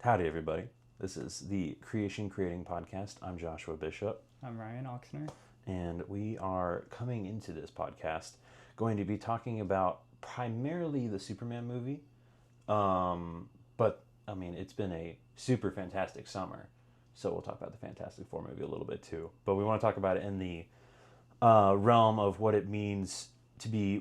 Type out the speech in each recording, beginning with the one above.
Howdy, everybody. This is the Creation Creating Podcast. I'm Joshua Bishop, I'm Ryan Oxner. and we are coming into this podcast going to be talking about primarily the Superman movie. But, I mean, it's been a super fantastic summer, so we'll talk about the Fantastic Four movie a little bit too. But we want to talk about it in the realm of what it means to be,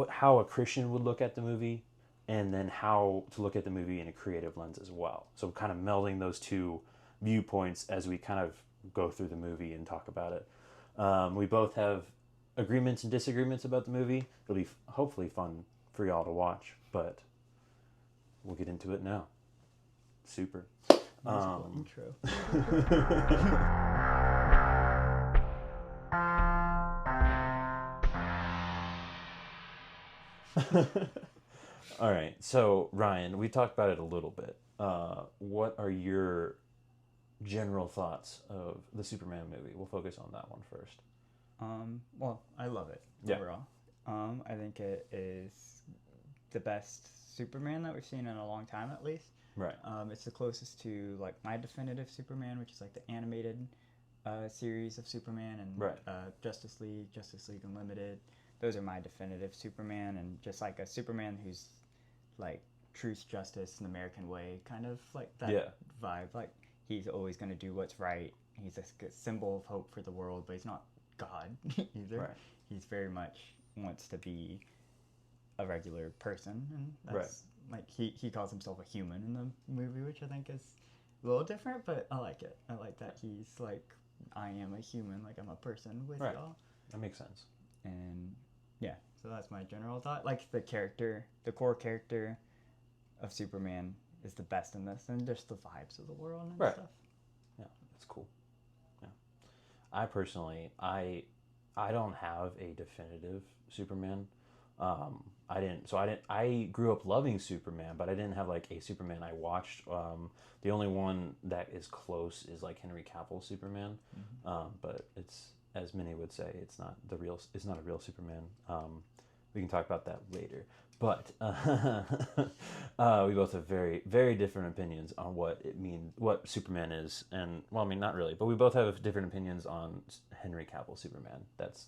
how a Christian would look at the movie, and then how to look at the movie in a creative lens as well. So kind of melding those two viewpoints as we kind of go through the movie and talk about it. We both have agreements and disagreements about the movie. It'll be hopefully fun for y'all to watch, but we'll get into it now. Super. Musical intro. All right, so Ryan, we talked about it a little bit. What are your general thoughts of the Superman movie? We'll focus on that one first. Well, I love it Yeah. overall. I think it is the best Superman that we've seen in a long time, at least. Right. It's the closest to like my definitive Superman, which is like the animated series of Superman, and Right. Justice League Unlimited. Those are my definitive Superman, and just like a Superman who's like truth, justice, and American way, kind of like that Yeah. vibe. Like he's always going to do what's right. He's a symbol of hope for the world, but he's not God either. Right. He's very much wants to be a regular person, and that's like he calls himself a human in the movie, which I think is a little different, but I like it. I like that he's like, I am a human, like I'm a person with Right. y'all, That makes sense. and yeah. So that's my general thought. Like the core character of Superman is the best in this, and just the vibes of the world and Right. stuff. Yeah, that's cool. Yeah. I personally, I don't have a definitive Superman. I grew up loving Superman, but I didn't have like a Superman I watched. The only one that is close is like Henry Cavill's Superman. But it's, as many would say, it's not a real Superman. We can talk about that later. But we both have very, very different opinions on what Superman is, and well, I mean, not really, but we both have different opinions on Henry Cavill Superman. That's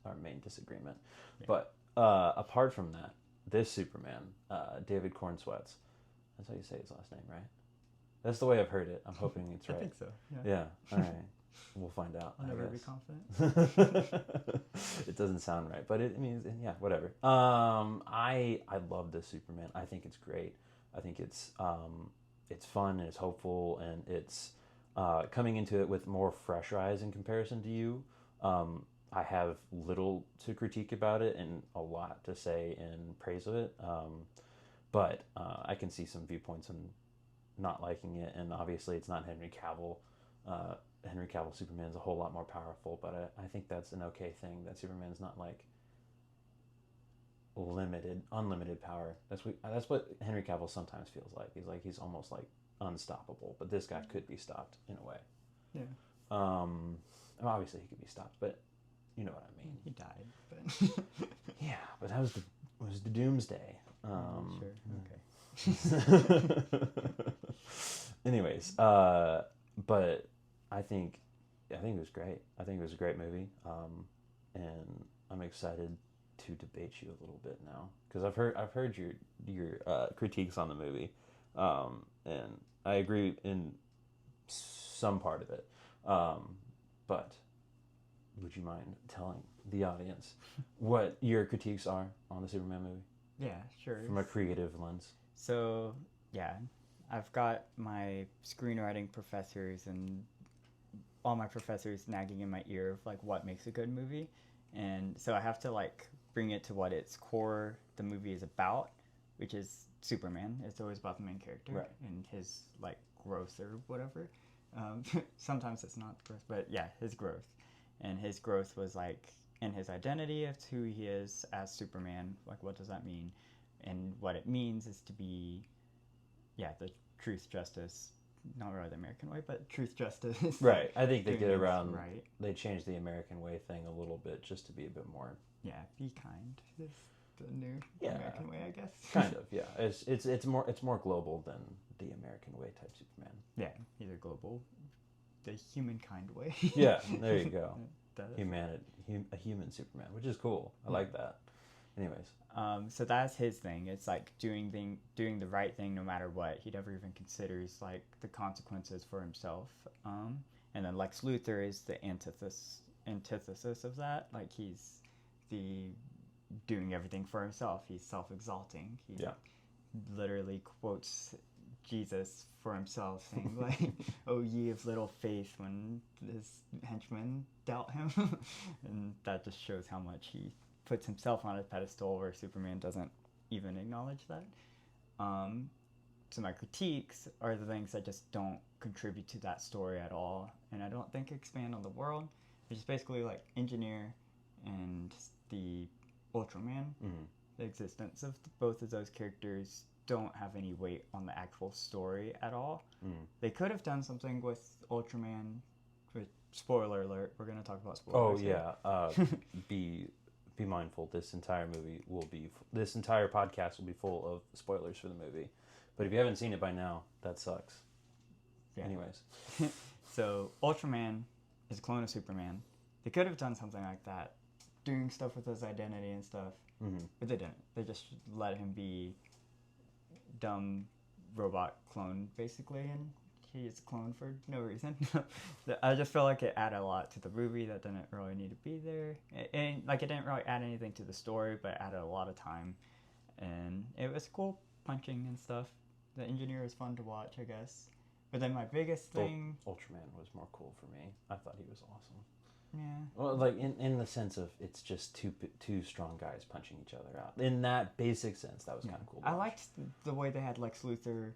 our main disagreement. Yeah. But apart from that, this Superman, David Cornsweats, that's how you say his last name, right? That's the way I've heard it. I'm hoping it's right. I think so. Yeah. All right. We'll find out. I'll I never be guess. confident. It doesn't sound right, but it means, yeah, whatever. I love this Superman. I think it's great. I think it's fun and it's hopeful, and it's coming into it with more fresh eyes in comparison to you. I have little to critique about it and a lot to say in praise of it. But I can see some viewpoints in not liking it, and obviously it's not Henry Cavill. Henry Cavill Superman's a whole lot more powerful, but I think that's an okay thing, that Superman's not like unlimited power. That's what Henry Cavill sometimes feels like. He's almost like unstoppable, but this guy could be stopped in a way. Yeah. Obviously he could be stopped, but you know what I mean. He died, but Yeah, but that was the Doomsday. Sure. Okay. Anyways, but I think it was great. I think it was a great movie, and I'm excited to debate you a little bit now, because I've heard your critiques on the movie, and I agree in some part of it, but would you mind telling the audience what your critiques are on the Superman movie? Yeah, sure. From a creative lens. So, yeah, I've got my screenwriting professors and all my professors nagging in my ear of like what makes a good movie, and so I have to like bring it to what its core the movie is about, which is Superman. It's always about the main character, right, and his like growth or whatever. Sometimes it's not growth, but yeah, his growth. And his growth was like in his identity of who he is as Superman. Like, what does that mean? And what it means is to be, yeah, the truth, justice, not really the American way, but truth, justice. Right. I think they get around, right. They changed the American way thing a little bit just to be a bit more. Yeah, be kind. the new Yeah. American way, I guess. Kind of, yeah. It's more global than the American way type Superman. Yeah, he's a global, the humankind way. Yeah, there you go. That is- A human Superman, which is cool. I like that. Anyways, So that's his thing. It's like doing the right thing no matter what. He never even considers like the consequences for himself. And then Lex Luthor is the antithesis of that. Like he's the doing everything for himself. He's self-exalting. He literally quotes Jesus for himself, saying like, "Oh, ye of little faith," when his henchmen doubt him, and that just shows how much he puts himself on a pedestal, where Superman doesn't even acknowledge that. So my critiques are the things that just don't contribute to that story at all, and I don't think expand on the world. It's just basically like Engineer and the Ultraman. The existence of both of those characters don't have any weight on the actual story at all. They could have done something with Ultraman. With spoiler alert, we're going to talk about spoilers. oh yeah, be mindful. This entire podcast will be full of spoilers for the movie. But if you haven't seen it by now, that sucks. Yeah. Anyways, so Ultraman is a clone of Superman. They could have done something like that, doing stuff with his identity and stuff, but they didn't. They just let him be dumb robot clone basically, and he is a clone for no reason. I just feel like it added a lot to the movie that didn't really need to be there, and like it didn't really add anything to the story, but added a lot of time, and it was cool punching and stuff. The Engineer was fun to watch, I guess. But then my biggest thing, Ultraman was more cool for me. I thought he was awesome. Yeah. Well, like in the sense of it's just two strong guys punching each other out. In that basic sense, that was kind of cool. I liked the way they had Lex Luthor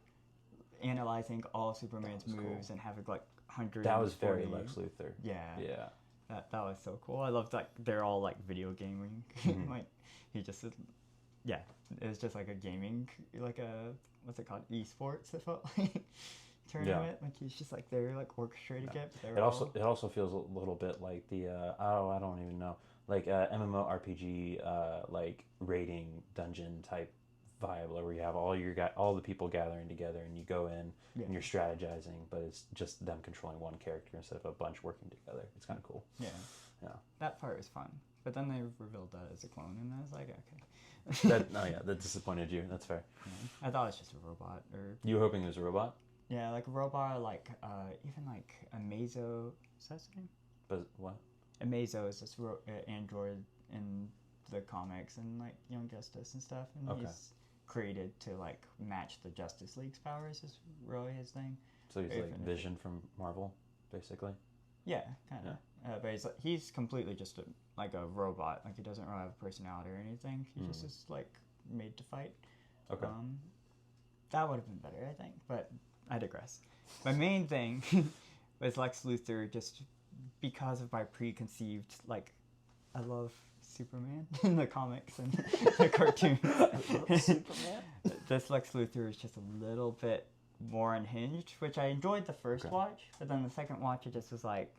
analyzing all Superman's moves and having like 100. That was very Lex Luthor. Yeah. Yeah. That was so cool. I loved like they're all like video gaming. Like he just yeah, it was just like a gaming, like a what's it called, esports. It felt like tournament. Like he's just like they're like orchestrating it. But it also feels a little bit like the I don't even know, like MMORPG like raiding dungeon type vibe, where you have all the people gathering together and you go in and you're strategizing, but it's just them controlling one character instead of a bunch working together. It's kind of cool. Yeah. That part was fun. But then they revealed that as a clone, and I was like, okay. That disappointed you. That's fair. Yeah. I thought it was just a robot. Or you were hoping it was a robot? Yeah, like a robot, like even like Amazo. Is that his name? But what? Amazo is this android in the comics and like Young Justice and stuff, and he's created to like match the Justice League's powers. Is really his thing. So he's like Vision from Marvel, basically. Yeah, kind of. Yeah. But he's completely just like a robot. Like he doesn't really have a personality or anything. He just is like made to fight. Okay. That would have been better, I think. But I digress. My main thing was Lex Luthor, just because of my preconceived, like, I love Superman in the comics and the cartoons. I love Superman. This Lex Luthor is just a little bit more unhinged, which I enjoyed the first watch, but then the second watch, it just was like,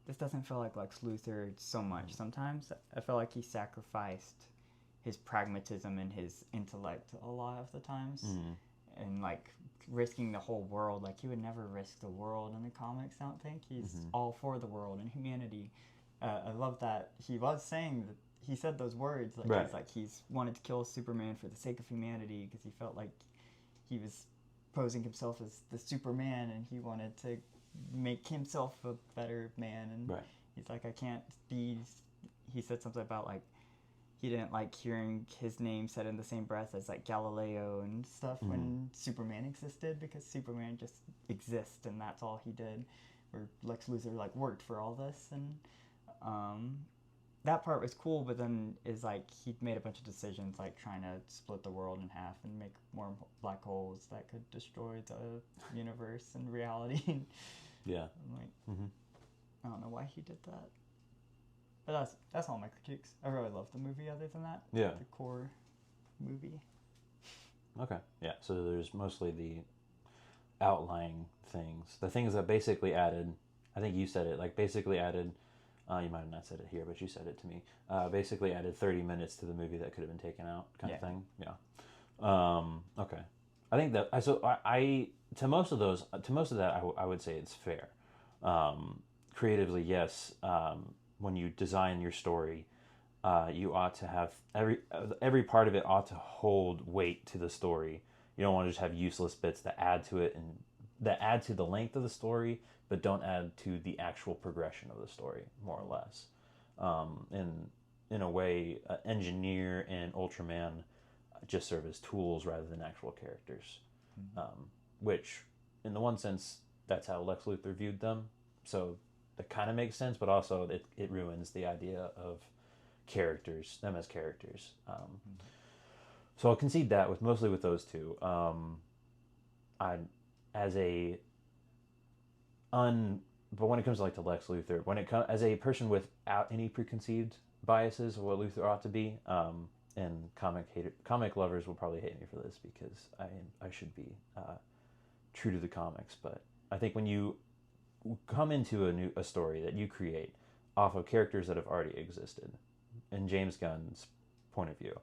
this doesn't feel like Lex Luthor so much. Sometimes I feel like he sacrificed his pragmatism and his intellect a lot of the times, and like risking the whole world. Like he would never risk the world in the comics. I don't think he's all for the world and humanity. I love that he was saying that he said those words. Like he's wanted to kill Superman for the sake of humanity because he felt like he was posing himself as the Superman and he wanted to make himself a better man. And he's like, I can't be. He said something about like he didn't like hearing his name said in the same breath as like Galileo and stuff when Superman existed, because Superman just exists and that's all he did. Where Lex Luthor like worked for all this, and that part was cool. But then is like he made a bunch of decisions like trying to split the world in half and make more black holes that could destroy the universe and reality. Yeah. I'm like, I don't know why he did that. But that's all my critiques. I really love the movie other than that. Yeah. The core movie. Okay. Yeah. So there's mostly the outlying things. The things that basically added, I think you said it, like basically added You might have not said it here, but you said it to me. Basically added 30 minutes to the movie that could have been taken out, kind of thing. Yeah. Okay. I think that I to most of that I would say it's fair. Creatively, yes. When you design your story, you ought to have every part of it ought to hold weight to the story. You don't want to just have useless bits that add to it and that add to the length of the story, but don't add to the actual progression of the story, more or less. In a way, Engineer and Ultraman just serve as tools rather than actual characters, which, in the one sense, that's how Lex Luthor viewed them. So that kind of makes sense, but also it ruins the idea of them as characters. So I'll concede that mostly with those two. I as a but when it comes to Lex Luthor, as a person without any preconceived biases of what Luthor ought to be, and comic lovers will probably hate me for this because I should be true to the comics, but I think when you come into a story that you create off of characters that have already existed, in James Gunn's point of view,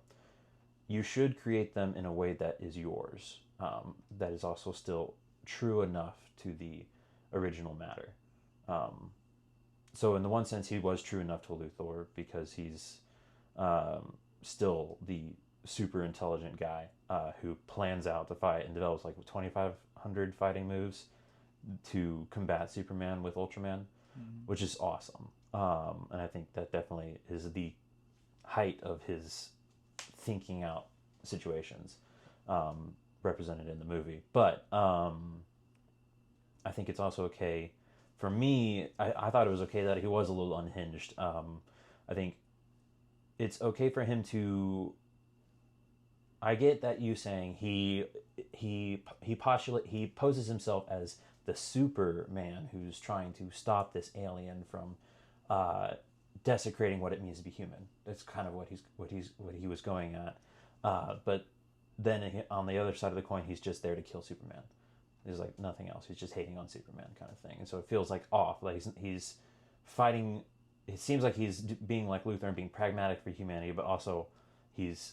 you should create them in a way that is yours, that is also still true enough to the original matter. So in the one sense, he was true enough to Luthor because he's still the super intelligent guy who plans out to fight and develops 2,500 fighting moves to combat Superman with Ultraman, which is awesome. And I think that definitely is the height of his thinking out situations, represented in the movie. But I think it's also okay for me. I thought it was okay that he was a little unhinged. I think it's okay for him to. I get that you saying he poses himself as the Superman who's trying to stop this alien from desecrating what it means to be human. That's kind of what he was going at. But then on the other side of the coin, he's just there to kill Superman. There's nothing else. He's just hating on Superman, kind of thing. And so it feels off. He's fighting. It seems like he's being like Luthor and being pragmatic for humanity, but also he's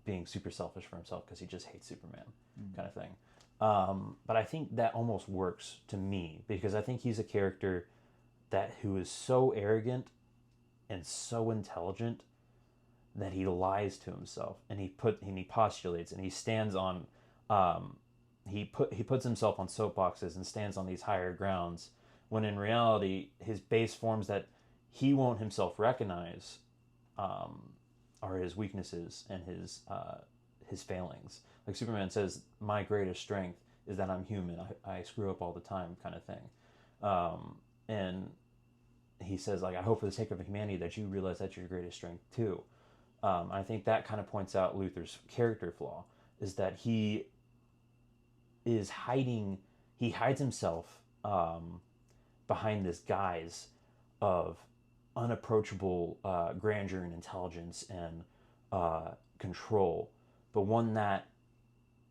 being super selfish for himself because he just hates Superman, kind of thing. But I think that almost works to me because I think he's a character who is so arrogant and so intelligent that he lies to himself and he postulates and he stands on he puts himself on soapboxes and stands on these higher grounds when in reality his base forms that he won't himself recognize are his weaknesses and his failings. Like Superman says, my greatest strength is that I'm human. I screw up all the time, kind of thing. And he says, I hope for the sake of humanity that you realize that's your greatest strength too. I think that kind of points out Luthor's character flaw, is that he hides himself behind this guise of unapproachable grandeur and intelligence and control. But when that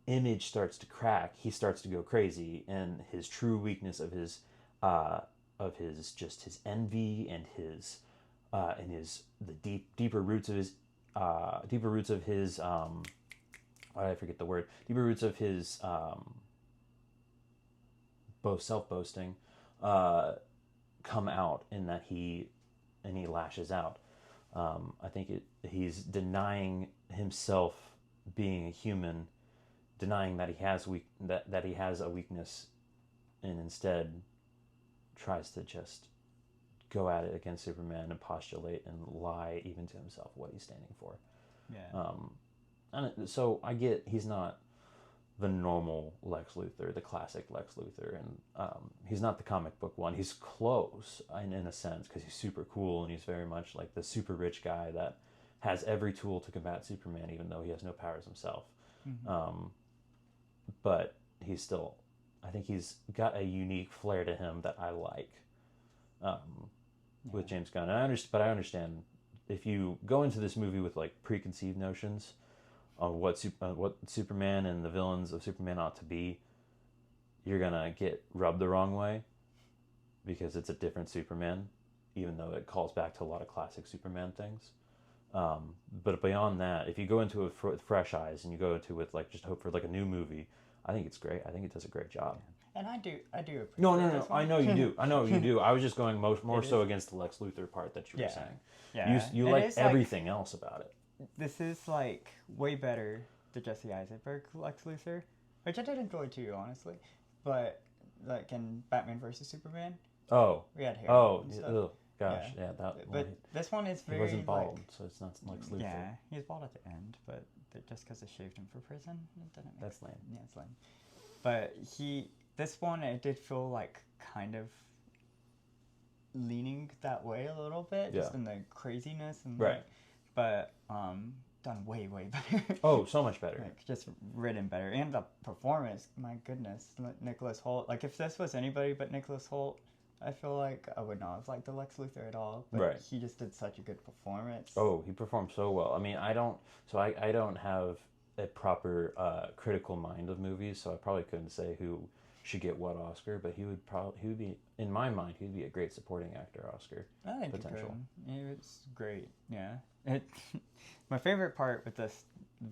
image starts to crack, he starts to go crazy, and his true weakness of his envy and the deeper roots of his I forget the word, deeper roots of his both self-boasting come out in that he lashes out. I think he's denying himself being a human, denying that he has that he has a weakness, and instead tries to just go at it against Superman and postulate and lie even to himself what he's standing for. Yeah. And so I get he's not the normal Lex Luthor, the classic Lex Luthor, and he's not the comic book one. He's close in a sense because he's super cool and he's very much like the super rich guy that has every tool to combat Superman, even though he has no powers himself. But he's still, I think he's got a unique flair to him that I like with James Gunn. And I understand if you go into this movie with preconceived notions of what Superman and the villains of Superman ought to be, you're gonna get rubbed the wrong way because it's a different Superman. even though it calls back to a lot of classic Superman things. But beyond that, if you go into it with fresh eyes and you go into it with like just hope for like a new movie, I think it's great. I think it does a great job. And I do appreciate No. this one. I know you do. I know you do. I was just going more It so is- against the Lex Luthor part that you were Yeah. saying. Yeah. You It like is, everything else about it. This is like way better the Jesse Eisenberg Lex Luthor, which I did enjoy too, honestly. But like in Batman versus Superman, Oh. we had hair. Oh. And stuff. Ugh, gosh. Yeah. But this one is he very wasn't bald, like, so it's not Lex Luthor. yeah, he's bald at the end, but just because they shaved him for prison, it didn't make That's lame. Yeah, it's lame. But this one, it did feel like kind of leaning that way a little bit, just in the craziness and right. like, but done way better. Oh, so much better. Like just written better, and the performance, my goodness, Nicholas Hoult. Like if this was anybody but Nicholas Hoult, I feel like I would not have liked the Lex Luthor at all. But right. he just did such a good performance. Oh, he performed so well. I mean, I don't have a proper critical mind of movies, so I probably couldn't say who should get what Oscar, but he would be, in my mind, he'd be a great supporting actor Oscar. I think potential. He could. It was great. Yeah. My favorite part with this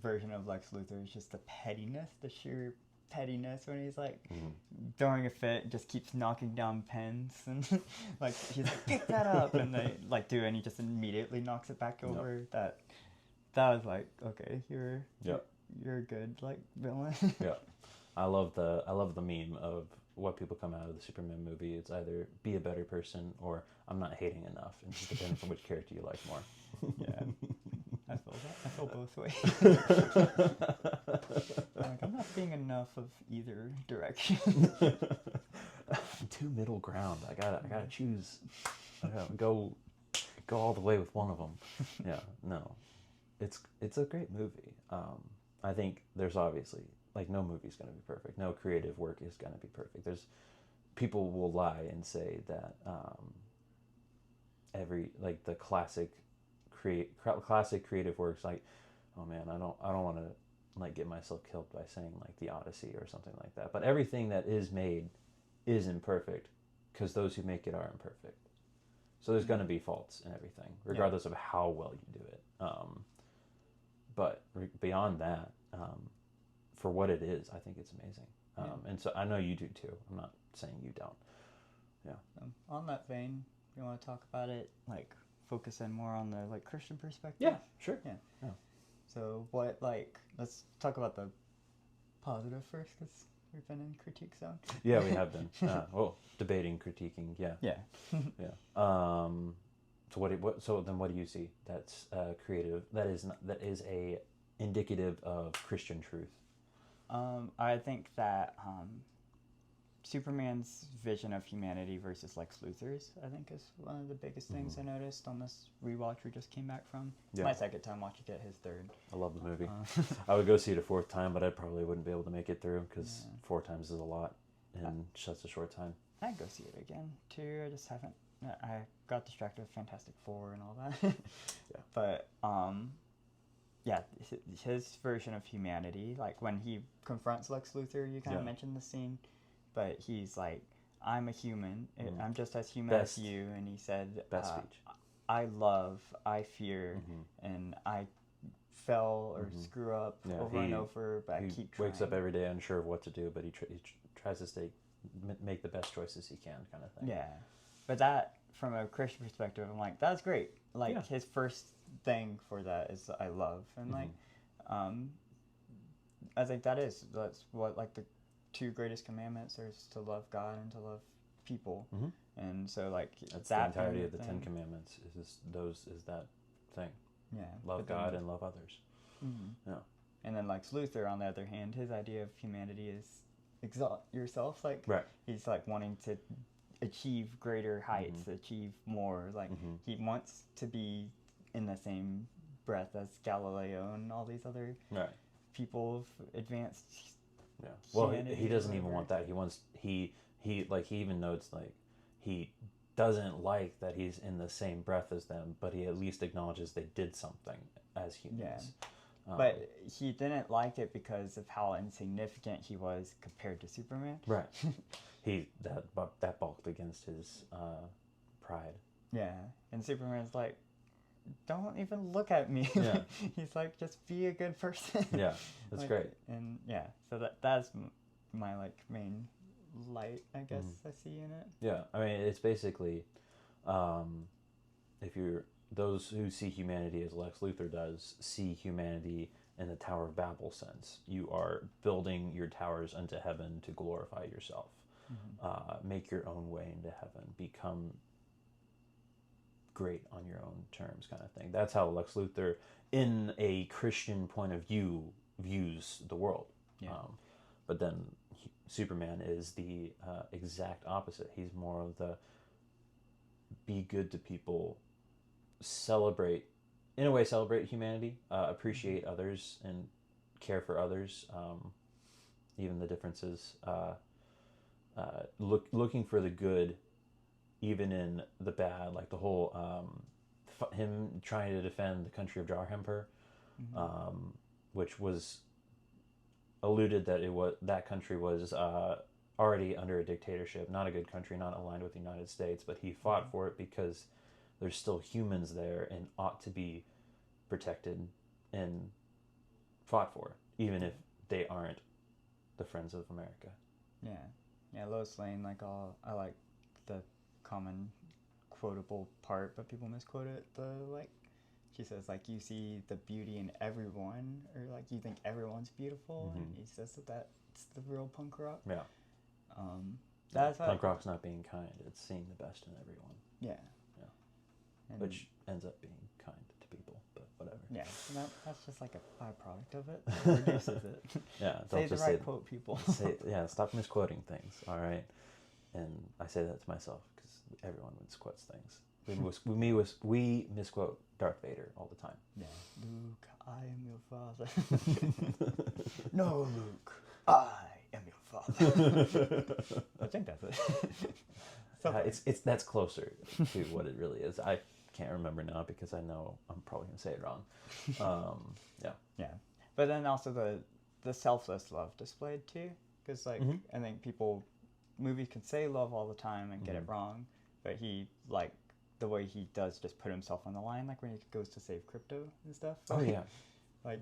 version of Lex Luthor is just the pettiness, the sheer pettiness when he's like throwing a fit and just keeps knocking down pens and like he's like pick that up and they like do and he just immediately knocks it back over. That was like, okay, you're a good like villain. Yeah. I love the meme of what people come out of the Superman movie. It's either be a better person or I'm not hating enough. And it depends on which character you like more. Yeah. I feel both ways. Like, I'm not being enough of either direction. Two middle ground. I gotta choose. I gotta go all the way with one of them. Yeah, no, it's a great movie. I think there's obviously like no movie's gonna be perfect. No creative work is gonna be perfect. There's people will lie and say that every like the classic creative works like, oh man, I don't want to like get myself killed by saying like the Odyssey or something like that. But everything that is made is imperfect because those who make it are imperfect. So there's going to be faults in everything, regardless of how well you do it. But beyond that, for what it is, I think it's amazing. And so I know you do too. I'm not saying you don't. Yeah. On that vein, you want to talk about it, like focus in more on the like Christian perspective? Yeah, sure. Yeah. So what, like, let's talk about the positive first, because we've been in critique zone. Yeah, we have been. Well, debating, critiquing. Yeah. Yeah. Yeah. So then what do you see that's creative? That is a indicative of Christian truth. I think that Superman's vision of humanity versus Lex Luthor's, I think, is one of the biggest things I noticed on this rewatch we just came back from. It's my second time watching it, his third. I love the movie. I would go see it a fourth time, but I probably wouldn't be able to make it through because 4 times is a lot in such a short time. I'd go see it again too. I just haven't. I got distracted with Fantastic Four and all that. Yeah. But yeah, his version of humanity, like when he confronts Lex Luthor, you kind of mentioned the scene, but he's like, I'm a human. I'm just as human as you. And he said, best speech. I love, I fear, and I fail or screw up over and over, but I keep trying. Wakes up every day unsure of what to do, but he tries to make the best choices he can, kind of thing. Yeah. But that, from a Christian perspective, I'm like, that's great. Like, his first thing for that is I love. And, like, I think that's what, like, the 2 greatest commandments are, is to love God and to love people. And so, like, that's the entirety of the 10 commandments is that thing. Yeah. Love God and love others. Yeah. And then Lex Luthor, on the other hand, his idea of humanity is exalt yourself. Like, he's, like, wanting to achieve greater heights, achieve more. Like, he wants to be in the same breath as Galileo and all these other people of advanced well, he doesn't even want that. He even notes, like, he doesn't like that he's in the same breath as them, but he at least acknowledges they did something as humans. But he didn't like it because of how insignificant he was compared to Superman. Right. That balked against his pride. Yeah, and Superman's like, don't even look at me. Yeah. He's like, just be a good person. Yeah, that's like, great. And yeah, so that's my like main light, I guess, I see in it. Yeah, I mean, it's basically, if you're those who see humanity as Lex Luthor does, see humanity in the Tower of Babel sense. You are building your towers unto heaven to glorify yourself. Make your own way into heaven. Become great on your own terms, kind of thing. That's how Lex Luthor, in a Christian point of view, views the world. Yeah. But then Superman is the exact opposite. He's more of the be good to people, celebrate, in a way, celebrate humanity, appreciate others, and care for others, even the differences. Looking for the good, even in the bad, like the whole him trying to defend the country of Jarhemper, which was alluded that that country was already under a dictatorship, not a good country, not aligned with the United States, but he fought for it because there's still humans there and ought to be protected and fought for, even if they aren't the friends of America. Yeah, Lois Lane, like I like the common quotable part, but people misquote it. She says like, you see the beauty in everyone, or like you think everyone's beautiful, and he says that's the real punk rock. Yeah. That's punk rock's not being kind; it's seeing the best in everyone. Yeah. And which ends up being kind to people, but whatever. Yeah, that's just like a byproduct of it. It reduces it. Yeah, say the right quote, people. Stop misquoting things, all right? And I say that to myself because everyone misquotes things. We misquote Darth Vader all the time. Yeah, Luke, I am your father. No, Luke, I am your father. I think that's it. That's closer to what it really is. I can't remember now because I know I'm probably gonna say it wrong. Yeah, but then also the selfless love displayed too, because like I think movies can say love all the time and get it wrong, but he like the way he does just put himself on the line, like when he goes to save Crypto and stuff. Oh yeah. Like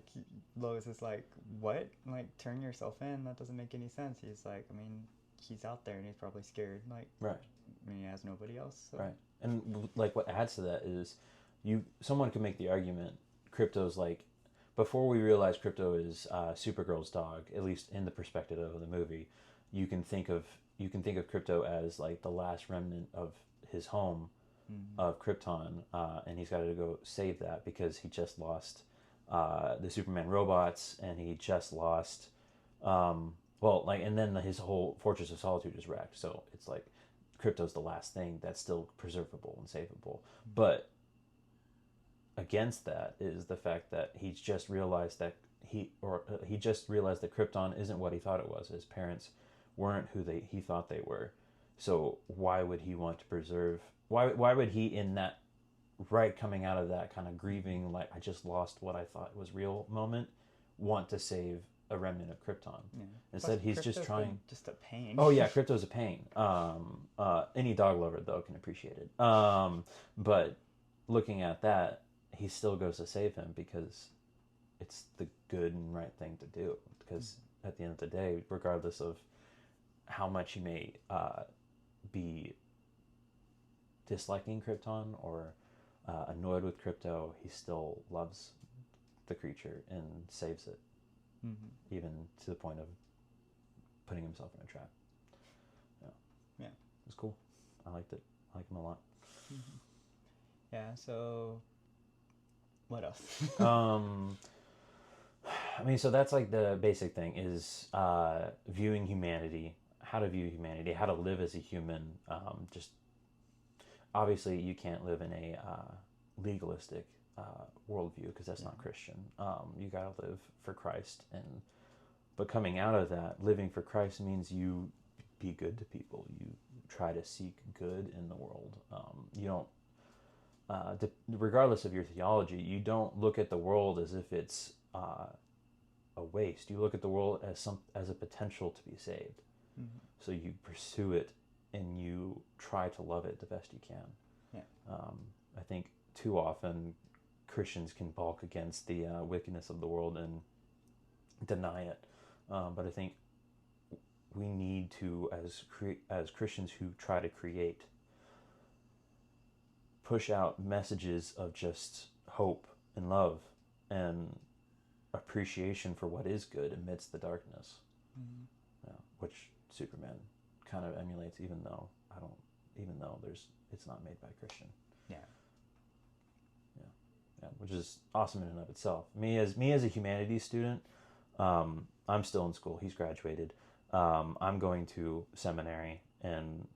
Lois is like, what? Like, turn yourself in? That doesn't make any sense. He's like, I mean, he's out there and he's probably scared. Like, right. I mean, he has nobody else. So. Right. And like what adds to that is someone could make the argument Crypto's like, before we realize Crypto is Supergirl's dog, at least in the perspective of the movie, you can think of Crypto as like the last remnant of his home of Krypton, and he's got to go save that because he just lost the Superman robots, and he just lost and then his whole Fortress of Solitude is wrecked. So it's like Crypto's the last thing that's still preservable and savable. But against that is the fact that he's just realized that he just realized that Krypton isn't what he thought it was. His parents weren't who he thought they were. So why would he want to preserve? Why would he, in that right coming out of that kind of grieving, like I just lost what I thought was real moment, want to save a remnant of Krypton? Yeah. Instead, he's just trying. Just a pain. Oh yeah, Crypto's a pain. Any dog lover though can appreciate it. But looking at that, he still goes to save him because it's the good and right thing to do. Because at the end of the day, regardless of how much he may be disliking Krypton or annoyed with Crypto, he still loves the creature and saves it, even to the point of putting himself in a trap. Yeah. It was cool. I liked it. I like him a lot. Yeah, so what else? I mean, so that's like the basic thing is viewing humanity, how to view humanity, how to live as a human. Just obviously you can't live in a legalistic worldview because that's not Christian. You gotta live for Christ, but coming out of that, living for Christ means you be good to people. You try to seek good in the world. You don't, regardless of your theology, you don't look at the world as if it's a waste. You look at the world as a potential to be saved. So you pursue it and you try to love it the best you can. Yeah. I think too often Christians can balk against the wickedness of the world and deny it. But I think we need to, as Christians who try to create, push out messages of just hope and love and appreciation for what is good amidst the darkness, which Superman kind of emulates, even though it's not made by a Christian. Yeah. Yeah, which is awesome in and of itself. Me as a humanities student, I'm still in school. He's graduated. I'm going to seminary, and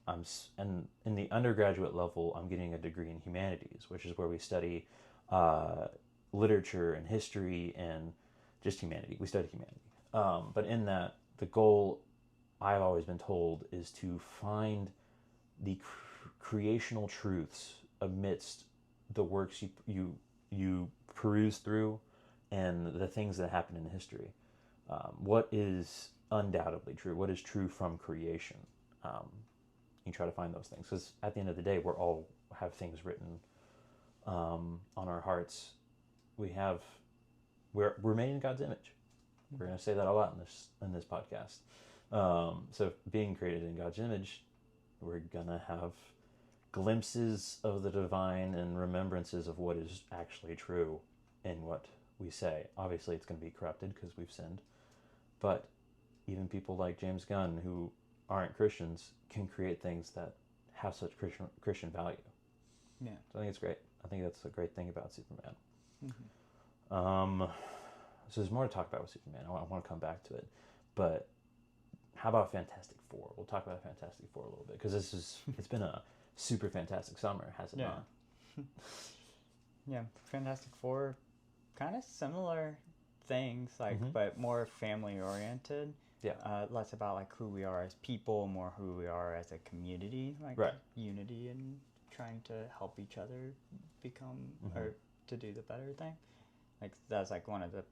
and in the undergraduate level, I'm getting a degree in humanities, which is where we study literature and history and just humanity. We study humanity. But in that, the goal, I've always been told, is to find the creational truths amidst the works you peruse through and the things that happen in history. What is undoubtedly true? What is true from creation? You try to find those things, because at the end of the day, have things written on our hearts. We're made in God's image. We're going to say that a lot in this podcast. So being created in God's image, we're gonna have glimpses of the divine and remembrances of what is actually true in what we say. Obviously, it's going to be corrupted because we've sinned, but even people like James Gunn, who aren't Christians, can create things that have such Christian value. Yeah. So I think it's great. I think that's a great thing about Superman. Mm-hmm. So there's more to talk about with Superman. I want to come back to it, but how about Fantastic Four? We'll talk about Fantastic Four a little bit, because it's been a super fantastic summer, has it not? Yeah, Fantastic Four, kind of similar things, like, Mm-hmm. but more family oriented. Yeah. Less about like who we are as people, more who we are as a community, like Right. unity and trying to help each other become or to do the better thing. Like that's like one of the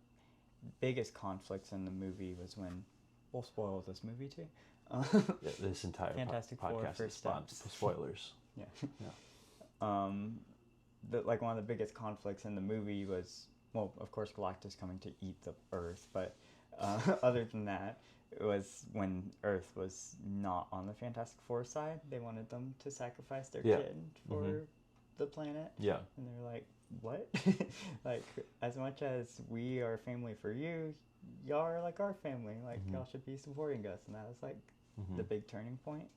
biggest conflicts in the movie was when, we'll spoil this movie too. Yeah, this entire Fantastic Four podcast First is spawned Steps. spoilers. Yeah. Yeah. Like one of the biggest conflicts in the movie was, well, of course, Galactus coming to eat the Earth, but other than that, it was when Earth was not on the Fantastic Four side. They wanted them to sacrifice their kid for the planet. Yeah. And they're like, what? Like, as much as we are family for you, y'all are like our family. Like, y'all should be supporting us. And that was like the big turning point.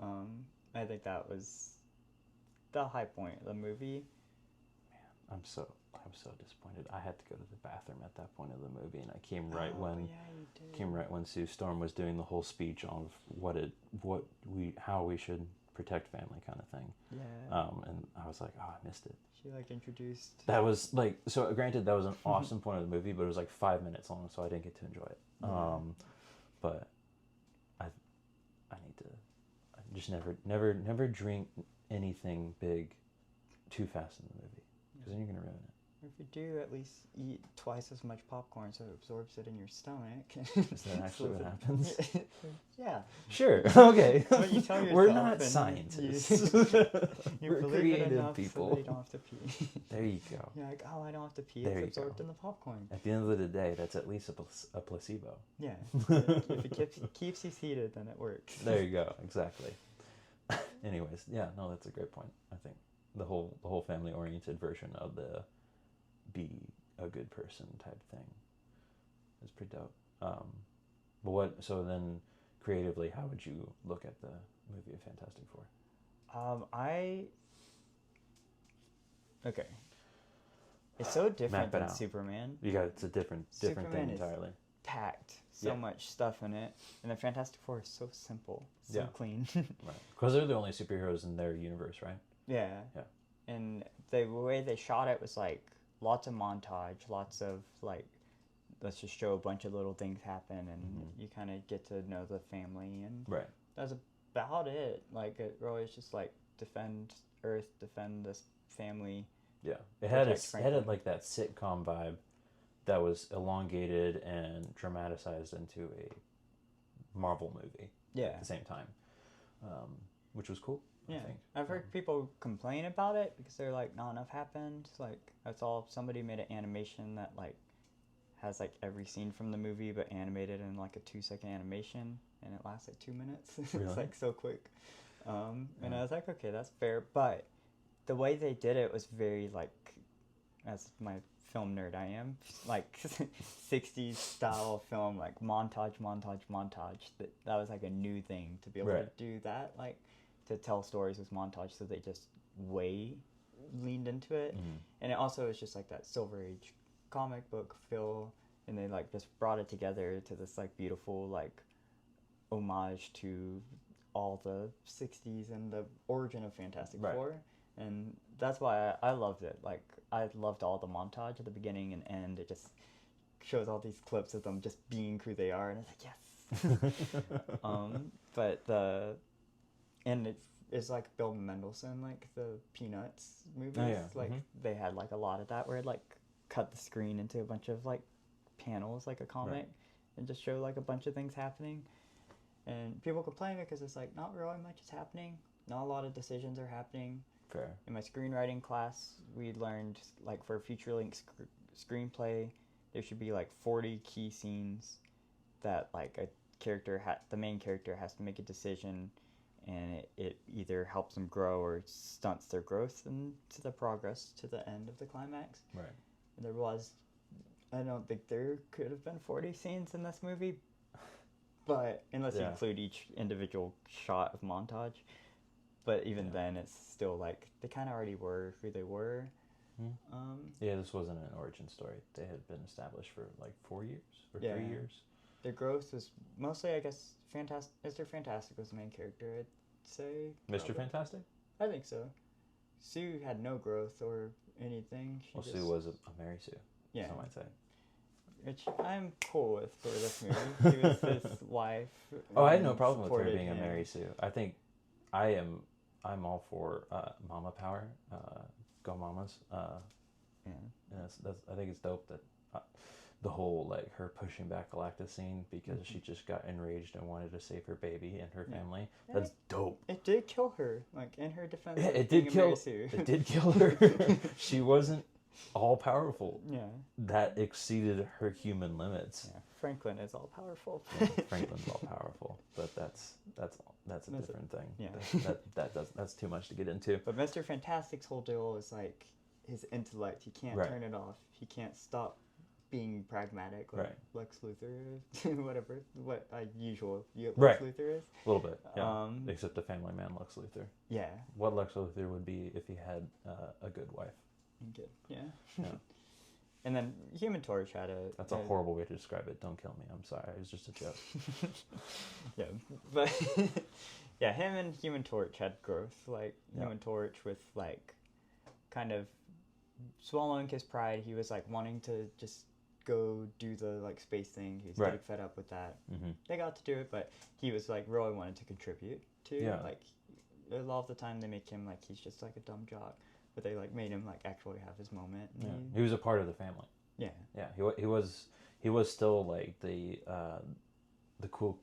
I think that was the high point of the movie. Man, I'm so disappointed. I had to go to the bathroom at that point of the movie, and I came right when Sue Storm was doing the whole speech on how we should protect family, kind of thing. Yeah. And I was like, oh, I missed it. She like introduced. That was like, so granted, that was an awesome point of the movie, but it was like 5 minutes long, so I didn't get to enjoy it. But I need to. I just never drink anything big too fast in the movie, because then you're gonna ruin it. If you do, at least eat twice as much popcorn so it absorbs it in your stomach. Is that actually what happens? Yeah. Sure. Okay. What you tell yourself. We're not scientists. We're creative people. So you don't have to pee. There you go. You're like, oh, I don't have to pee. There It's you absorbed go. in the popcorn. At the end of the day, that's at least a placebo. Yeah. If it keeps you seated, then it works. There you go. Exactly. Anyways, yeah, no, that's a great point. I think the whole family-oriented version of the be a good person type thing is pretty dope. But so then creatively, how would you look at the movie of Fantastic Four? Okay. It's so different than out. Superman. It's a different Superman thing is entirely. Packed so much stuff in it, and the Fantastic Four is so simple, so clean. Right, because they're the only superheroes in their universe, right? Yeah. Yeah. And the way they shot it was like lots of montage, lots of like, let's just show a bunch of little things happen, and you kind of get to know the family, and that's about it. Like, it really is just like defend Earth, defend this family. Yeah, it had like that sitcom vibe that was elongated and dramatized into a Marvel movie. Yeah. At the same time, which was cool. Yeah, I think. I've heard people complain about it because they're like, not enough happened. Like, that's all. Somebody made an animation that like has like every scene from the movie, but animated in like a 2-second animation, and it lasts like 2 minutes. Really? It's like so quick. And Yeah. I was like, okay, that's fair. But the way they did it was very like, as my film nerd I am, like 60s style film, like montage. That was like a new thing to be able to do that, like to tell stories with montage. So they just way leaned into it, and it also was just like that Silver Age comic book feel, and they like just brought it together to this like beautiful like homage to all the 60s and the origin of Fantastic Four. And that's why I loved it. Like, I loved all the montage at the beginning and end. It just shows all these clips of them just being who they are, and it's like, yes. And it's like Bill Mendelsohn, like the Peanuts movies. Oh, yeah. Like, they had like a lot of that where it like cut the screen into a bunch of like panels, like a comic, and just show like a bunch of things happening. And people complain because it's like not really much is happening. Not a lot of decisions are happening. Fair. In my screenwriting class, we learned like for a feature-length screenplay, there should be like 40 key scenes that like the main character has to make a decision, and it either helps them grow or stunts their growth and to the progress to the end of the climax. Right. And I don't think there could have been 40 scenes in this movie, but unless you include each individual shot of montage. But even then, it's still like they kind of already were who they were. This wasn't an origin story. They had been established for like 4 years or 3 years. Their growth was mostly, I guess, Fantastic. Mr. Fantastic was the main character, I'd say. Mr. Fantastic? I think so. Sue had no growth or anything. Sue was a Mary Sue. Yeah. Some might say. Which I'm cool with for this movie. She was his wife. I had no problem with her being a Mary Sue. I think I'm all for mama power. Go mamas. And I think it's dope that the whole like her pushing back Galactus scene because she just got enraged and wanted to save her baby and her family. That's dope. It did kill her, like in her defense. Yeah, it did kill her. She wasn't all powerful. Yeah. That exceeded her human limits. Yeah. Franklin is all powerful. Franklin's all powerful, but that's a different thing. Yeah. That's too much to get into. But Mr. Fantastic's whole deal is like his intellect. He can't turn it off. He can't stop being pragmatic like Lex Luthor, whatever. What usual Lex Luthor is. A little bit, yeah. Except a family man Lex Luthor. Yeah. What Lex Luthor would be if he had a good wife. Good, yeah. And then Human Torch had a... That's a horrible way to describe it. Don't kill me. I'm sorry. It was just a joke. Yeah, but... yeah, him and Human Torch had growth. Like, Human Torch with, like, kind of swallowing his pride. He was, like, wanting to just go do the, like, space thing. He was getting fed up with that. They got to do it, but he was, like, really wanted to contribute to. Yeah. Like, a lot of the time they make him, like, he's just, like, a dumb jock. But they like made him like actually have his moment. Yeah. He was a part of the family. Yeah. Yeah. He was still like the quote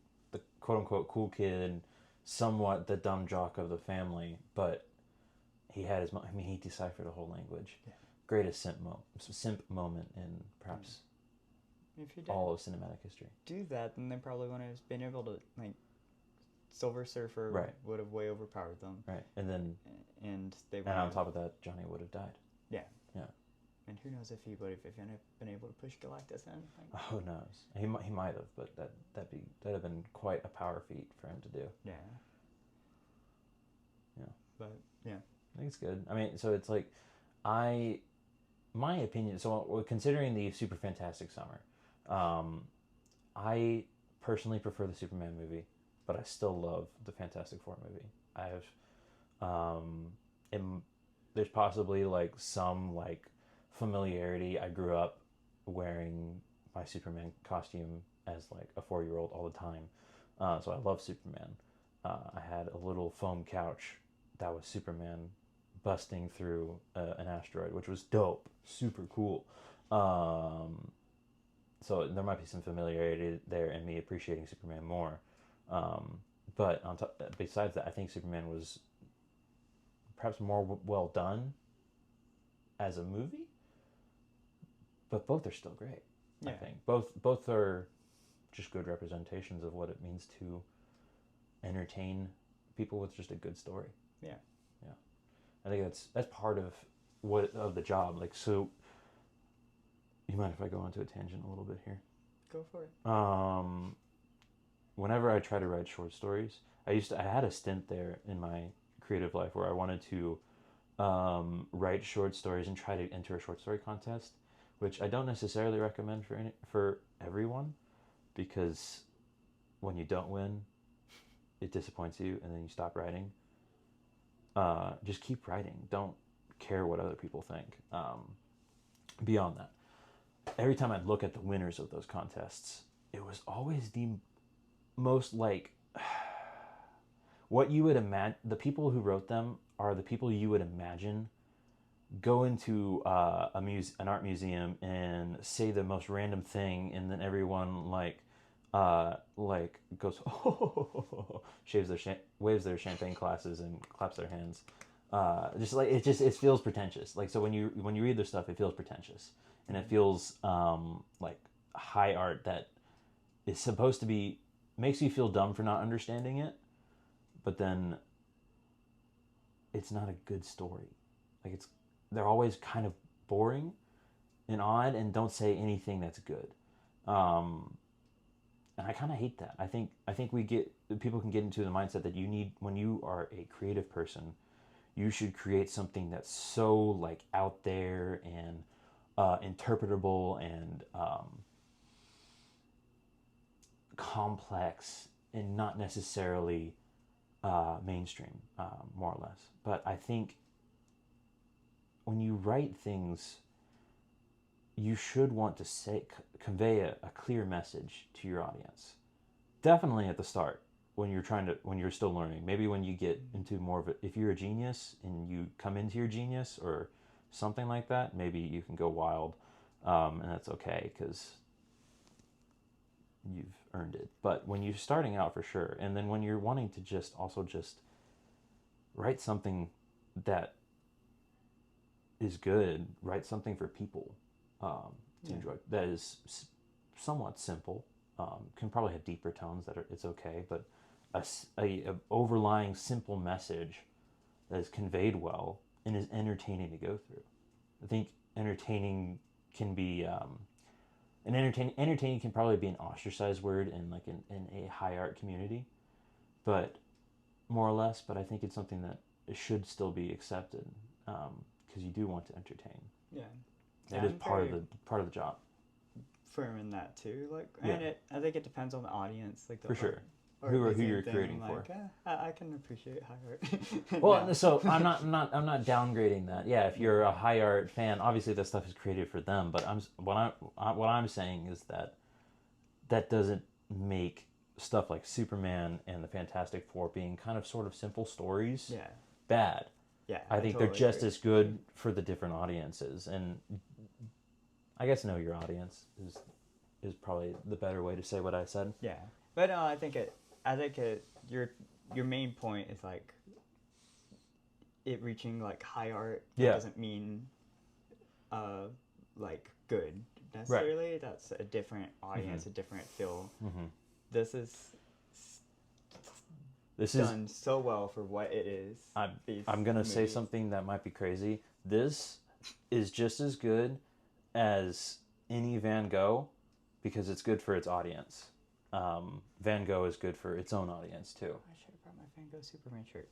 unquote cool kid and somewhat the dumb jock of the family. But he had his. He deciphered the whole language. Yeah. Greatest simp moment in perhaps all of cinematic history. Do that, then they probably wouldn't have been able to like. Silver Surfer would have way overpowered them. Right, and then and on top of that, Johnny would have died. Yeah. Yeah. And who knows if he would have been able to push Galactus in? Like, who knows? He might have, but that'd have been quite a power feat for him to do. Yeah. Yeah. But yeah, I think it's good. I mean, so it's like, my opinion. So considering the Super Fantastic Summer, I personally prefer the Superman movie. But I still love the Fantastic Four movie. I have, there's possibly like some like familiarity. I grew up wearing my Superman costume as like a 4-year-old all the time, so I love Superman. I had a little foam couch that was Superman busting through an asteroid, which was dope, super cool. So there might be some familiarity there in me appreciating Superman more. But besides that, I think Superman was perhaps more well done as a movie, but both are still great. I think both are just good representations of what it means to entertain people with just a good story. Yeah. I think that's part of the job. Like, so, you mind if I go onto a tangent a little bit here? Go for it. Whenever I try to write short stories, I had a stint there in my creative life where I wanted to write short stories and try to enter a short story contest, which I don't necessarily recommend for everyone, because when you don't win, it disappoints you and then you stop writing. Just keep writing. Don't care what other people think. Beyond that, every time I'd look at the winners of those contests, it was always the most like what you would imagine. The people who wrote them are the people you would imagine go into an art museum and say the most random thing, and then everyone like goes waves their champagne glasses and claps their hands. Just like it feels pretentious. Like, so when you read their stuff, it feels pretentious, and it feels like high art that is supposed to be, makes you feel dumb for not understanding it, but then it's not a good story. Like, they're always kind of boring and odd and don't say anything that's good. And I kind of hate that. I think people can get into the mindset that you need, when you are a creative person, you should create something that's so like out there and interpretable and complex and not necessarily mainstream, more or less. But I think when you write things, you should want to convey a clear message to your audience. Definitely at the start, when you're still learning. Maybe when you get into more of it, if you're a genius and you come into your genius or something like that, maybe you can go wild, and that's okay because you've earned it. But when you're starting out, for sure, and then when you're wanting to just write something that is good, write something for people to enjoy. That is somewhat simple. Can probably have deeper tones it's okay, but a overlying simple message that is conveyed well and is entertaining to go through. I think entertaining can be entertaining can probably be an ostracized word in a high art community, but more or less. But I think it's something that it should still be accepted, because you do want to entertain. Yeah. It is part of the job. Firm in that too, and I think it depends on the audience, like for sure. Who you're creating for? I can appreciate high art. Well, so I'm not downgrading that. Yeah, if you're a high art fan, obviously that stuff is created for them. But what I'm saying is that doesn't make stuff like Superman and the Fantastic Four being kind of sort of simple stories bad. Yeah, I think they're just as good for the different audiences, and I guess know your audience is probably the better way to say what I said. Yeah, but I think your main point is like it reaching like high art. That doesn't mean like good necessarily. Right. That's a different audience, a different feel. Mm-hmm. This is done so well for what it is. I'm gonna say something that might be crazy. This is just as good as any Van Gogh, because it's good for its audience. Van Gogh is good for its own audience too. I should have brought my Van Gogh Superman shirt.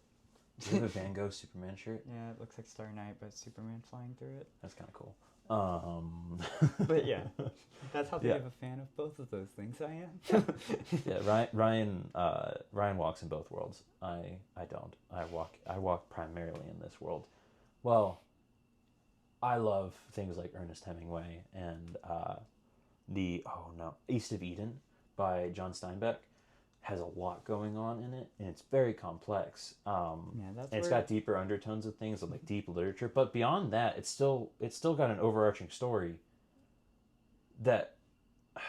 Do you have a Van Gogh Superman shirt? Yeah, it looks like Star Night, but Superman flying through it. That's kind of cool. But yeah, that's how big of a fan of both of those things I am. Yeah, Ryan walks in both worlds. I don't. I walk primarily in this world. Well, I love things like Ernest Hemingway and East of Eden by John Steinbeck has a lot going on in it, and it's very complex. It's got deeper undertones of things, like deep literature. But beyond that, it's still got an overarching story that I'm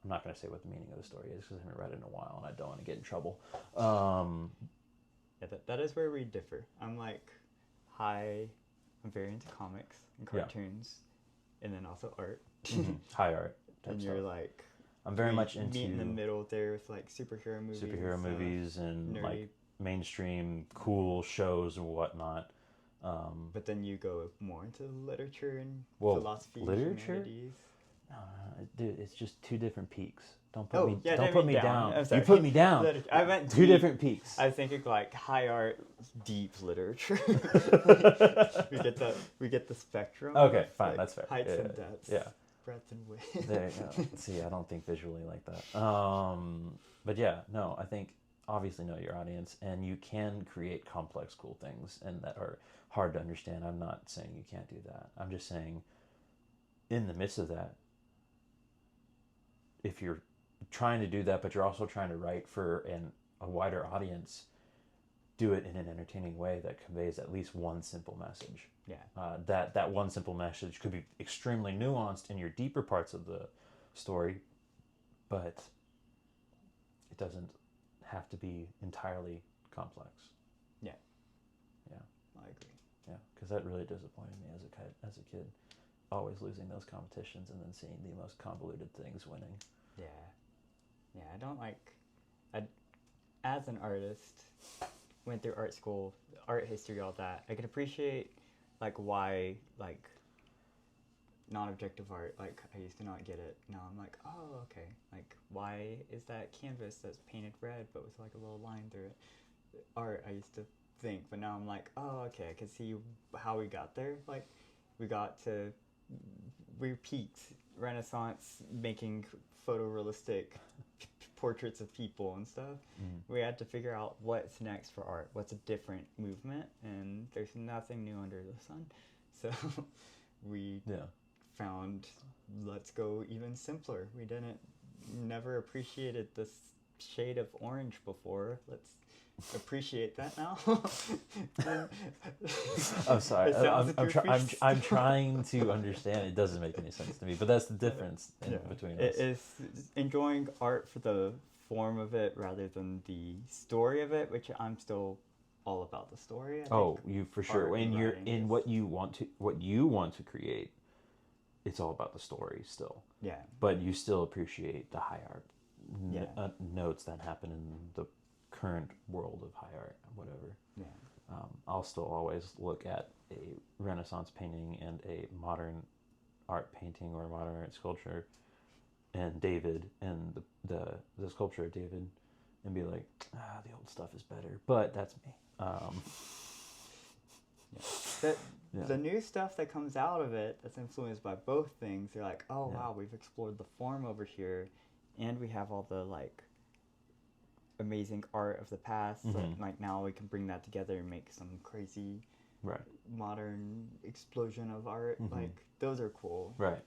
not going to say what the meaning of the story is because I haven't read it in a while, and I don't want to get in trouble. That is where we differ. I'm like, I'm very into comics and Yeah. cartoons, and then also art. High art type And stuff. you're like, I'm very much into meet in the middle there with like superhero movies and nerdy. like mainstream cool shows and whatnot. But then you go more into literature and Well, philosophy, literature? humanities. No, dude, it's just two different peaks. Don't Oh, put me. yeah, Don't take put me me down. down. I'm sorry. You put me down. I meant Two deep. different peaks. I was thinking like high art, deep literature. we get the spectrum. Okay, of, fine, like, that's fair. Heights Yeah, and depths. yeah. Breadth and width. There you go. See, I don't think visually like that. But yeah, no, I think obviously know your audience, and you can create complex, cool things, and that are hard to understand. I'm not saying you can't do that. I'm just saying, in the midst of that, if you're trying to do that, but you're also trying to write for a wider audience, do it in an entertaining way that conveys at least one simple message. Yeah. That one simple message could be extremely nuanced in your deeper parts of the story, but it doesn't have to be entirely complex. Yeah. Yeah. I agree. Yeah, because that really disappointed me as a kid, always losing those competitions and then seeing the most convoluted things winning. Yeah. Yeah, I don't like... as an artist, went through art school, art history, all that. I could appreciate, like, why, like, non-objective art, like, I used to not get it. Now I'm like, oh, okay. Like, why is that canvas that's painted red but with, like, a little line through it? Art, I used to think, but now I'm like, oh, okay, I can see how we got there. Like, we peaked Renaissance making photorealistic portraits of people and stuff. We had to figure out what's next for art, what's a different movement, and there's nothing new under the sun. So we found, let's go even simpler. We never appreciated this shade of orange before. Let's appreciate that now. I'm sorry. I'm trying to understand. It doesn't make any sense to me, but that's the difference between us. It's enjoying art for the form of it rather than the story of it, which I'm still all about the story. You for sure. When you're in what you want to create, it's all about the story still. Yeah. But you still appreciate the high art notes that happen in the current world of high art, whatever. Yeah. I'll still always look at a Renaissance painting and a modern art painting or modern art sculpture, and David and the sculpture of David, and be like, the old stuff is better. But that's me. The new stuff that comes out of it that's influenced by both things, you're like, oh wow, we've explored the form over here, and we have all the like amazing art of the past. So, like, now we can bring that together and make some crazy modern explosion of art. Like, those are cool. Right.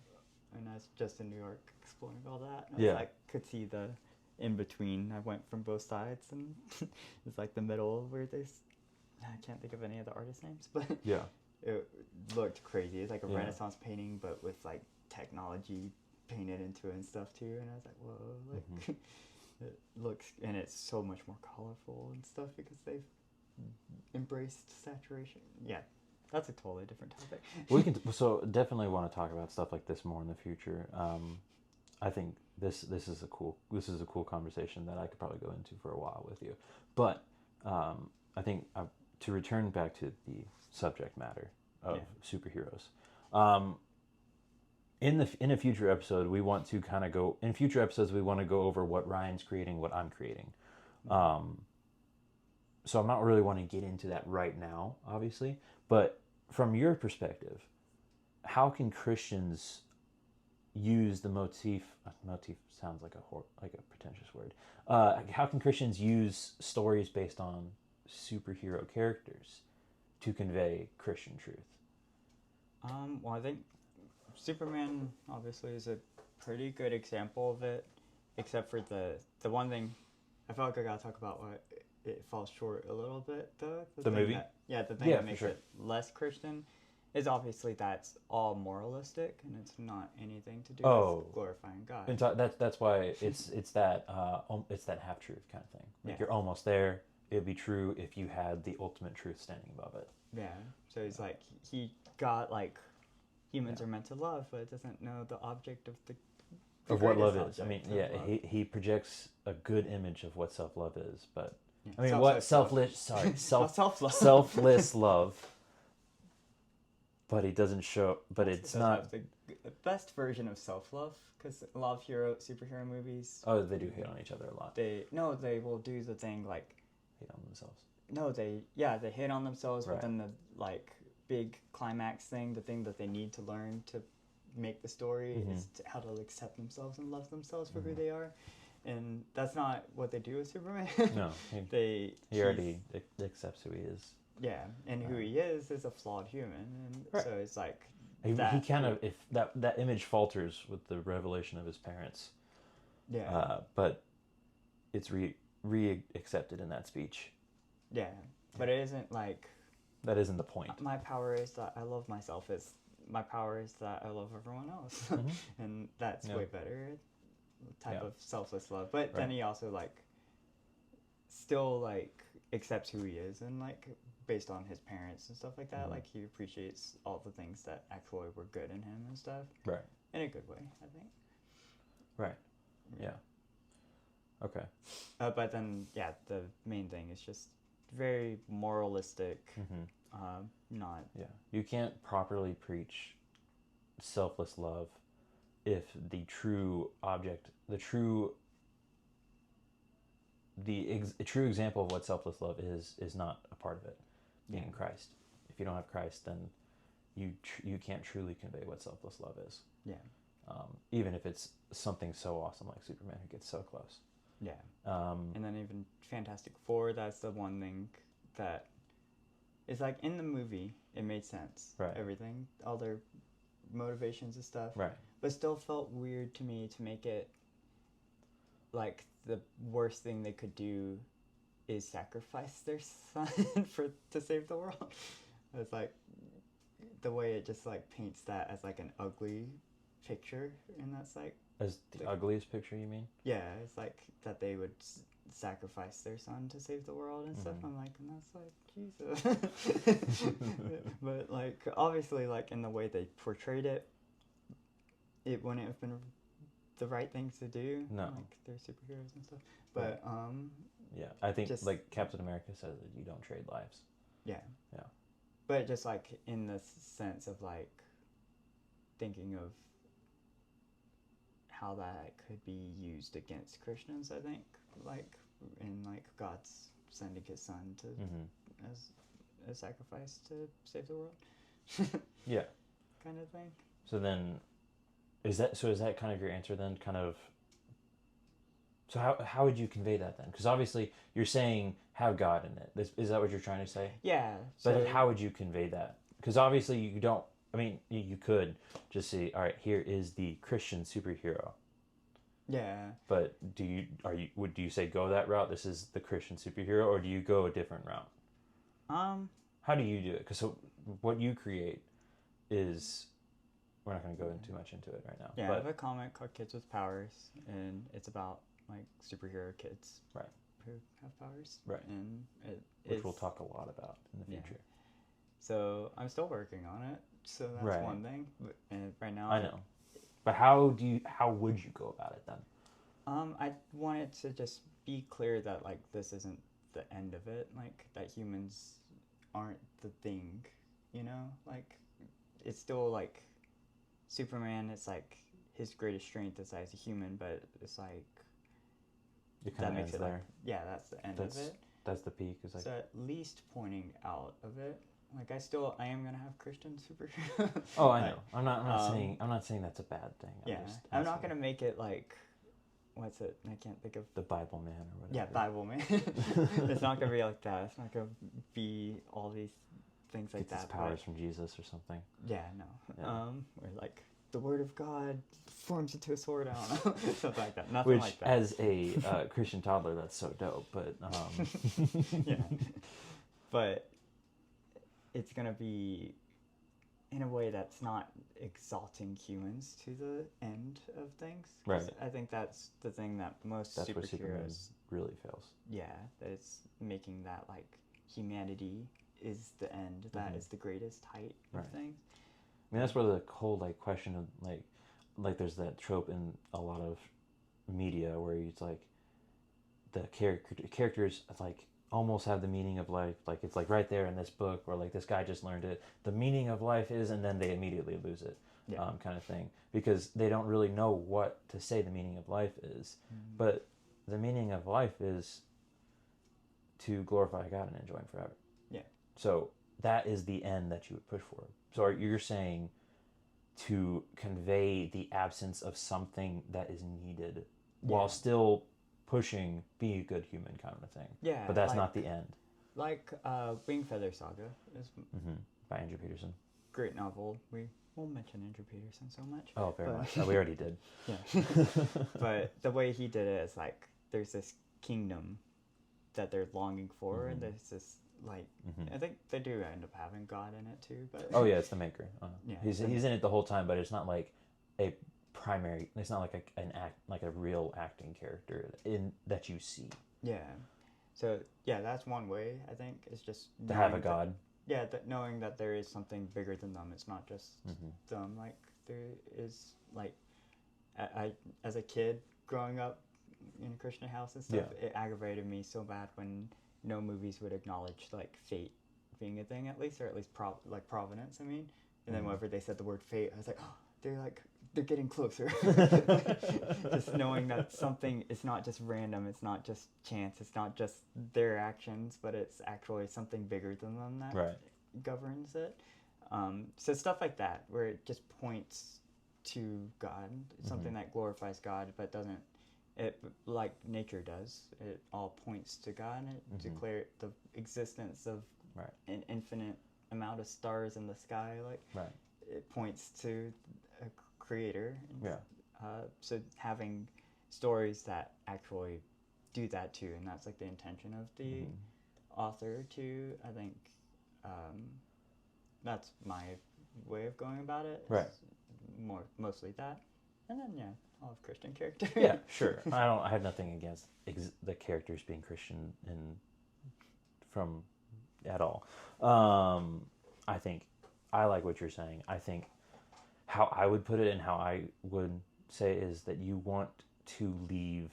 And that's just in New York exploring all that. And I could see the in between. I went from both sides, and it's like the middle where there's, I can't think of any of the artist names, but it looked crazy. It's like a Renaissance painting, but with like technology painted into it and stuff too. And I was like, whoa, like it looks, and it's so much more colorful and stuff because they've embraced saturation. Yeah, that's a totally different topic. We can so definitely want to talk about stuff like this more in the future. I think this is a cool conversation that I could probably go into for a while with you. But I think to return back to the subject matter of superheroes. In a future episode, we want to kind of go. In future episodes, we want to go over what Ryan's creating, what I'm creating. So I'm not really want to get into that right now, obviously. But from your perspective, how can Christians use the motif? Motif sounds like a pretentious word. How can Christians use stories based on superhero characters to convey Christian truth? Well, I think Superman obviously is a pretty good example of it, except for the one thing I felt like I gotta talk about why it falls short a little bit though. The movie? The thing that makes it less Christian is obviously that's all moralistic and it's not anything to do with glorifying God. And so that's why it's that half truth kind of thing. Like you're almost there, it'd be true if you had the ultimate truth standing above it. Yeah. So he's like, he got like, humans are meant to love, but doesn't know the object of the Of what love greatest is. I mean, object yeah, of love. he projects a good image of what self-love is, but Yeah. I mean, what Selfless selfless love. selfless love, but he doesn't show, but it's Doesn't not. have the best version of self-love, because a lot of superhero movies, Oh, they do hate on each other a lot. they will do the thing like, Hate on themselves. no, they hit on themselves, Right. but then the like big climax thing, the thing that they need to learn to make the story is how to accept themselves and love themselves for who they are, and that's not what they do with Superman. No, he already accepts who he is. Yeah, and who he is a flawed human, and Right. so it's like He kind of, if that image falters with the revelation of his parents. yeah, but it's accepted in that speech. yeah, but it isn't like, That isn't the point. my power is that I love myself. It's my power is that I love everyone else, and that's way better type of selfless love. But then he also like still like accepts who he is, and like based on his parents and stuff like that, like he appreciates all the things that actually were good in him and stuff. Right. In a good way, I think. Right. Yeah. Okay. But then, yeah, the main thing is just very moralistic. Not. Yeah. You can't properly preach selfless love if the true object, the true example of what selfless love is not a part of it, being Christ. If you don't have Christ, then you can't truly convey what selfless love is. Yeah. Even if it's something so awesome like Superman who gets so close. Yeah. And then even Fantastic Four, that's the one thing that is like in the movie, it made sense. Right. Everything, all their motivations and stuff. Right. But still felt weird to me to make it like the worst thing they could do is sacrifice their son to save the world. It's like the way it just like paints that as like an ugly picture, and that's like as the ugliest picture, you mean? Yeah, it's like that they would sacrifice their son to save the world and stuff. I'm like, and that's like Jesus. But like obviously, like in the way they portrayed it, it wouldn't have been the right thing to do. No, like they're superheroes and stuff. But yeah, I think just, like Captain America says that you don't trade lives. Yeah. Yeah. But just like in the sense of like thinking of how that could be used against Christians, I think, like in like God's sending his son to as a sacrifice to save the world. Yeah. Kind of thing. So then, is that kind of your answer then? Kind of. So how would you convey that then? Because obviously you're saying have God in it. Is that what you're trying to say? Yeah. But how would you convey that? Because obviously you don't. I mean, you could just say, all right, here is the Christian superhero. Yeah. But do you say go that route? This is the Christian superhero, or do you go a different route? How do you do it? Because what you create is, we're not going to go too much into it right now. Yeah, I have a comic called Kids with Powers, and it's about like superhero kids, right, who have powers, right, and which we'll talk a lot about in the future. So I'm still working on it. So that's one thing. And right now, I know. But how would you go about it then? I wanted to just be clear that like this isn't the end of it. Like that humans aren't the thing, you know. Like it's still like Superman. It's like his greatest strength is as a human, but it's like that makes it there. Like, yeah, that's the end of it. That's the peak. It's like so at least pointing out of it. Like I am gonna have Christian superhero. Oh, I know. I'm not saying that's a bad thing. I'm not gonna make it like, what's it? I can't think of the Bible Man or whatever. Yeah, Bible Man. It's not gonna be like that. It's not gonna be all these things like that. His powers from Jesus or something. Yeah, no. Yeah. Or like the Word of God forms into a sword. I don't know, something like that. Nothing like that. As a Christian toddler, that's so dope. But yeah, but it's gonna be in a way that's not exalting humans to the end of things. Right. I think that's the thing that most That's where Superman superheroes, really fails. yeah, that it's making that like humanity is the end, that is the greatest height of Right. things. I mean, that's where the whole like question of like there's that trope in a lot of media where it's like the characters like almost have the meaning of life, like it's like right there in this book, or like this guy just learned it. The meaning of life is, and then they immediately lose it, kind of thing, because they don't really know what to say the meaning of life is. But the meaning of life is to glorify God and enjoy Him forever. Yeah. So that is the end that you would push for. So you're saying to convey the absence of something that is needed while still pushing be a good human kind of thing. Yeah. But that's not the end. Like Wing Feather Saga is By Andrew Peterson. great novel. We won't mention Andrew Peterson so much. Oh, very much. Oh, we already did. Yeah. But the way he did it is like there's this kingdom that they're longing for, and there's this like I think they do end up having God in it too. But oh yeah, it's the maker. Yeah, he's in it the whole time, but it's not like a primary. It's not like an act, like a real acting character in that you see. Yeah. So yeah, that's one way I think is just To have a God. That knowing that there is something bigger than them. It's not just them. Like there is like I as a kid growing up in a Christian house and stuff, it aggravated me so bad when no movies would acknowledge like fate being a thing, at least like providence. I mean, and then whenever they said the word fate, I was like, oh, they're getting closer. Just knowing that something is not just random, it's not just chance, it's not just their actions, but it's actually something bigger than them that governs it. So stuff like that, where it just points to God, something that glorifies God, but doesn't. It like nature does. It all points to God, and it declares the existence of an infinite amount of stars in the sky. Like it points to a creator. And, so having stories that actually do that too, and that's like the intention of the author too. I think that's my way of going about it. Right. Mostly that, and then all of Christian characters. Yeah, sure. I have nothing against the characters being Christian from at all. I think I like what you're saying. I think how I would put it and how I would say is that you want to leave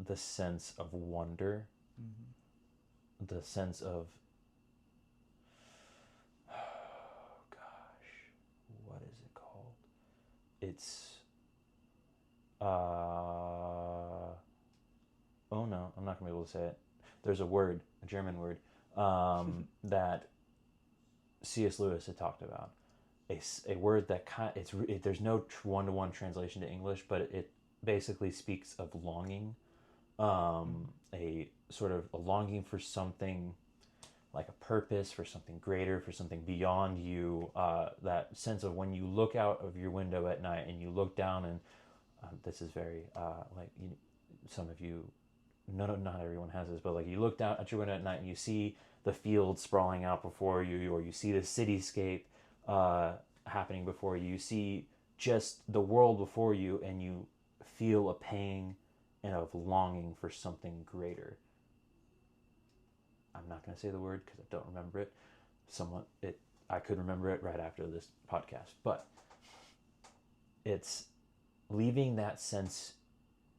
the sense of wonder, the sense of what is it called? It's oh no, I'm not gonna be able to say it. There's a word, a German word, that C.S. Lewis had talked about. A word that there's no one-to-one translation to English, but it basically speaks of longing, a sort of a longing for something, like a purpose, for something greater, for something beyond you. That sense of when you look out of your window at night and you look down and this is very some of you, not everyone has this, but like you look down at your window at night and you see the fields sprawling out before you, or you see the cityscape happening before you. You see just the world before you, and you feel a pang and of longing for something greater. I'm not going to say the word because I don't remember it. I could remember it right after this podcast, but it's leaving that sense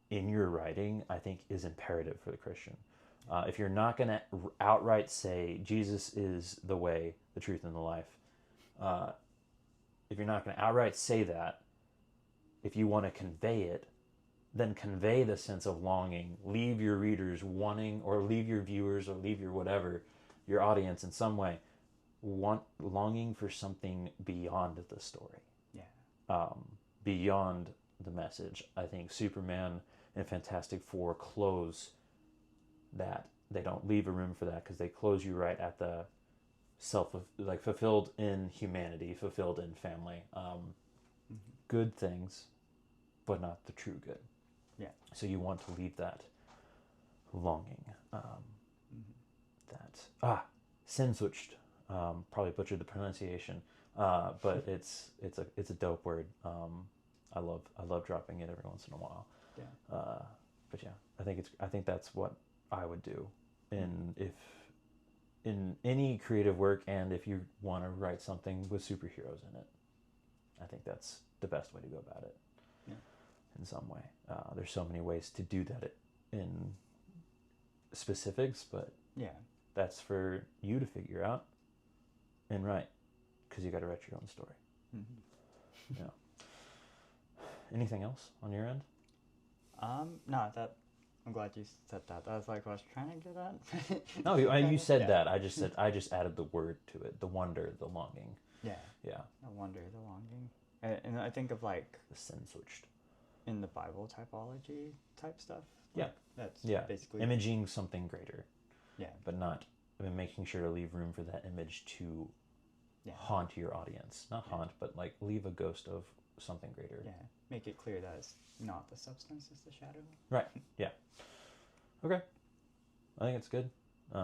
in your writing, I think, is imperative for the Christian. If you're not going to outright say Jesus is the way, the truth, and the life, if you're not going to outright say that, if you want to convey it, then convey the sense of longing. Leave your readers wanting, or leave your viewers, or leave your whatever, your audience in some way, longing for something beyond the story. Yeah. Beyond the message. I think Superman and Fantastic Four close that. They don't leave a room for that, because they close you right at the fulfilled in humanity, fulfilled in family. Good things, but not the true good. Yeah. So you want to leave that longing. Sin switched. Probably butchered the pronunciation. But it's a dope word. I love dropping it every once in a while. Yeah. But yeah, I think that's what I would do in any creative work, and if you want to write something with superheroes in it, I think that's the best way to go about it. Yeah. In some way, there's so many ways to do that in specifics, but Yeah. that's for you to figure out and write, because you got to write your own story. Mm-hmm. Yeah. Anything else on your end? No, I'm glad you said that. That was like what I was trying to get at. No, you said Yeah. that. I just added the word to it. The wonder, the longing. Yeah. Yeah. The wonder, the longing. And I think of like The sin switched. in the Bible typology type stuff. Yeah. Like, that's basically imaging something greater. Yeah. But not, making sure to leave room for that image to haunt your audience. Not haunt, but like leave a ghost of something greater. Yeah. Make it clear that it's not the substance, it's the shadow. Right. Yeah. Okay. I think it's good. I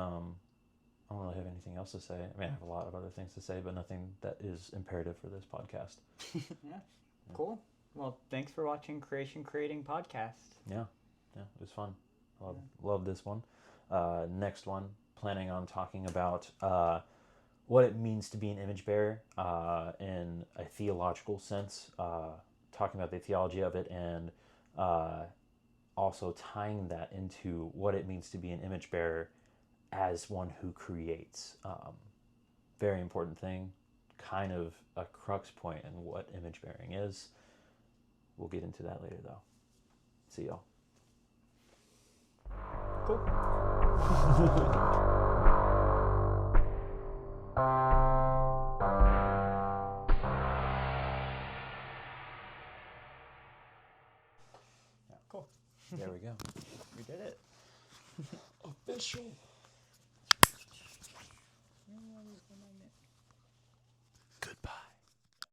don't really have anything else to say. I mean, I have a lot of other things to say, but nothing that is imperative for this podcast. Yeah. Cool. Well, thanks for watching Creating Podcast. Yeah. Yeah. It was fun. Love this one. Next one, planning on talking about what it means to be an image bearer in a theological sense, talking about the theology of it, and also tying that into what it means to be an image bearer as one who creates. Very important thing, kind of a crux point in what image bearing is. We'll get into that later, though. See y'all. Cool. Cool. There we go. We did it. Official.